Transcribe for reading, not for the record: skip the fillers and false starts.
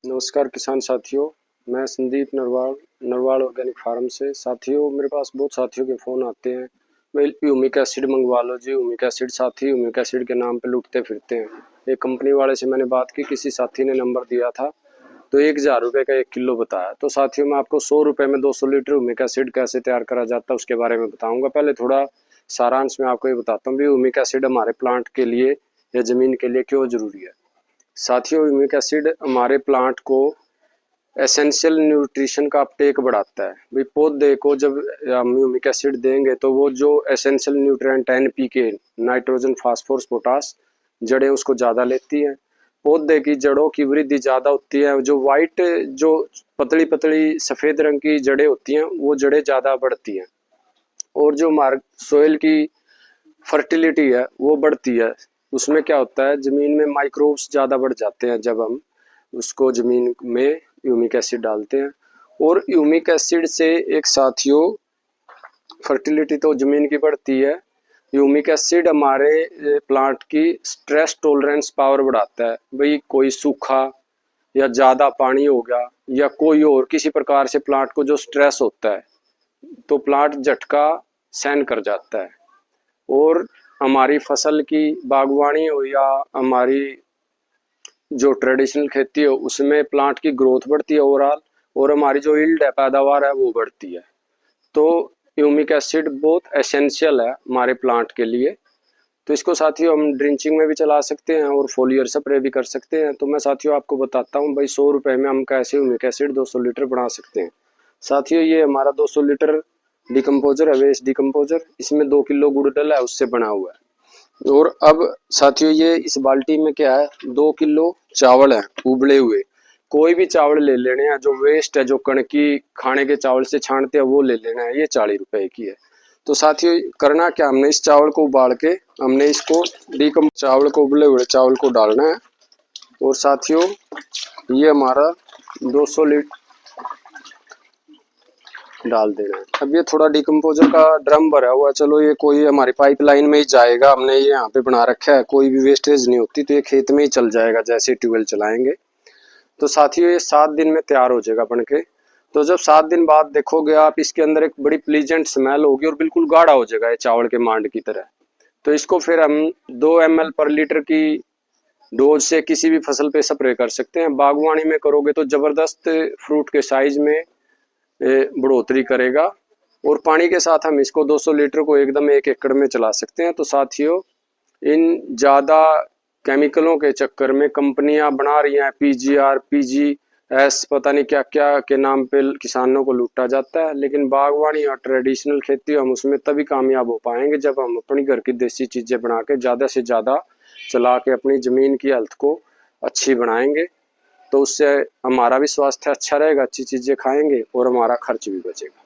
नमस्कार किसान साथियों। मैं संदीप नरवाल ऑर्गेनिक फार्म से। साथियों, मेरे पास बहुत साथियों के फ़ोन आते हैं, भाई ह्यूमिक एसिड मंगवा लो जी। ह्यूमिक एसिड साथी ह्यूमिक एसिड के नाम पे लूटते फिरते हैं। एक कंपनी वाले से मैंने बात की, किसी साथी ने नंबर दिया था तो 1000 रुपये का 1 किलो बताया। तो साथियों, मैं आपको 100 रुपये में 200 लीटर ह्यूमिक एसिड कैसे तैयार करा जाता है उसके बारे में बताऊँगा। पहले थोड़ा सारांश में आपको ये बताता हूँ भी ह्यूमिक एसिड हमारे प्लांट के लिए या ज़मीन के लिए क्यों ज़रूरी है। साथियों, ह्यूमिक एसिड हमारे प्लांट को एसेंशियल न्यूट्रिशन का अपटेक बढ़ाता है। भाई पौधे को जब हम ह्यूमिक एसिड देंगे तो वो जो essential nutrient NPK, nitrogen, phosphorus, potash, जड़ें उसको ज़्यादा लेती हैं। पौधे की जड़ों की वृद्धि ज़्यादा होती है। जो वाइट, जो पतली पतली सफ़ेद रंग की जड़ें होती हैं वो जड़ें ज़्यादा बढ़ती हैं। और जो हमारे सोइल की फर्टिलिटी है वो बढ़ती है। उसमें क्या होता है, ज़मीन में माइक्रोब्स ज़्यादा बढ़ जाते हैं जब हम उसको ज़मीन में ह्यूमिक एसिड डालते हैं। और ह्यूमिक एसिड से एक साथियों फर्टिलिटी तो ज़मीन की बढ़ती है, ह्यूमिक एसिड हमारे प्लांट की स्ट्रेस टॉलरेंस पावर बढ़ाता है। भाई कोई सूखा या ज़्यादा पानी हो गया या कोई और किसी प्रकार से प्लांट को जो स्ट्रेस होता है तो प्लांट झटका सहन कर जाता है। और हमारी फसल की बागवानी हो या हमारी जो ट्रेडिशनल खेती हो उसमें प्लांट की ग्रोथ बढ़ती है ओवरऑल, और हमारी जो यील्ड है, पैदावार है, वो बढ़ती है। तो ह्यूमिक एसिड बहुत एसेंशियल है हमारे प्लांट के लिए। तो इसको साथियों हम ड्रिंचिंग में भी चला सकते हैं और फोलियर स्प्रे भी कर सकते हैं। तो मैं साथियों आपको बताता हूँ भाई 100 रुपये में हम कैसे ह्यूमिक एसिड 200 लीटर बना सकते हैं। साथियों, ये हमारा 200 लीटर डिकम्पोजर है, वेस्ट डिकम्पोजर। इसमें 2 किलो गुड़ डला है, उससे बना हुआ है। और अब साथियों, ये इस बाल्टी में क्या है, 2 किलो चावल है उबले हुए। कोई भी चावल ले लेने हैं, जो वेस्ट है, जो कणकी खाने के चावल से छानते हैं वो ले लेना है। ये 40 रुपए की है। तो साथियों करना क्या, हमने इस चावल को उबाल के हमने इसको चावल को, उबले हुए चावल को डालना है। और साथियों ये हमारा 200 लीटर डाल देना है। अब ये थोड़ा डिकम्पोजर का ड्रम भरा हुआ, चलो ये कोई हमारी पाइपलाइन में ही जाएगा। हमने ये यहाँ पे बना रखा है, कोई भी वेस्टेज नहीं होती, तो ये खेत में ही चल जाएगा जैसे ट्यूबवेल चलाएंगे। तो साथियों ये 7 दिन में तैयार हो जाएगा बन के। तो जब 7 दिन बाद देखोगे आप, इसके अंदर एक बड़ी प्लीजेंट स्मेल होगी और बिल्कुल गाढ़ा हो जाएगा ये चावल के मांड की तरह। तो इसको फिर हम 2 ml पर लीटर की डोज से किसी भी फसल पे स्प्रे कर सकते हैं। बागवानी में करोगे तो जबरदस्त फ्रूट के साइज में बढ़ोतरी करेगा। और पानी के साथ हम इसको 200 लीटर को एकदम 1 एकड़ में चला सकते हैं। तो साथियों, इन ज़्यादा केमिकलों के चक्कर में कंपनियां बना रही हैं PGR, PGS, पता नहीं क्या क्या के नाम पे किसानों को लूटा जाता है। लेकिन बागवानी और ट्रेडिशनल खेती हम उसमें तभी कामयाब हो पाएंगे जब हम अपनी घर की देसी चीज़ें बना के ज़्यादा से ज़्यादा चला के अपनी ज़मीन की हेल्थ को अच्छी बनाएंगे। तो उससे हमारा भी स्वास्थ्य अच्छा रहेगा, अच्छी चीज़ें खाएंगे और हमारा खर्च भी बचेगा।